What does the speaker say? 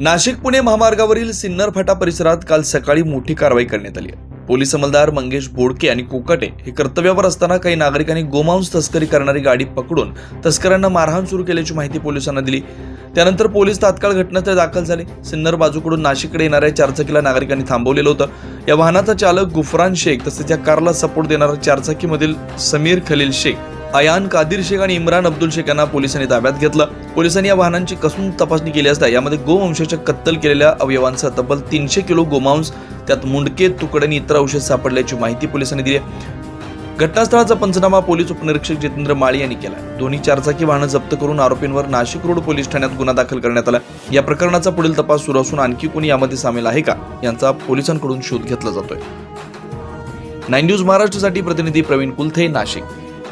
नाशिक पुणे महामार्गावरील सिन्नर फाटा परिसरात काल सकाळी मोठी कारवाई करण्यात आली आहे। पोलीस अंमलदार मंगेश बोडके आणि कोकाटे हे कर्तव्यावर असताना काही नागरिकांनी गोमांस तस्करी करणारी गाडी पकडून तस्करांना मारहाण सुरू केल्याची माहिती पोलिसांना दिली। त्यानंतर पोलीस तात्काळ घटनास्थळी दाखल झाले। सिन्नर बाजूकडून नाशिककडे येणाऱ्या चारचाकीला नागरिकांनी थांबवलेलं होतं। या वाहनाचा चालक गुफरान शेख तसेच या कारला सपोर्ट देणारा चारचाकीमधील समीर खलील शेख, अयान कादिर शेख आणि इम्रान अब्दुल शेख यांना पोलिसांनी ताब्यात घेतलं। पोलिसांनी या वाहनांची कसून तपासणी केली असता यामध्ये गोवंशाच्या कत्तल केलेल्या अवयवांचा तब्बल 300 किलो गोमांस, त्यात मुंडके, तुकडे आणि इतर औषध सापडल्याची माहिती पोलिसांनी दिली आहे। घटनास्थळाचा पंचनामा पोलीस उपनिरीक्षक जितेंद्र माळी यांनी केला। दोन्ही चारचाकी वाहनं जप्त करून आरोपींवर नाशिक रोड पोलीस ठाण्यात गुन्हा दाखल करण्यात आला। या प्रकरणाचा पुढील तपास सुरू असून आणखी कोणी यामध्ये सामील आहे का यांचा पोलिसांकडून शोध घेतला जातोय। 9 न्यूज महाराष्ट्रासाठी प्रतिनिधी प्रवीण कुलथे, नाशिक।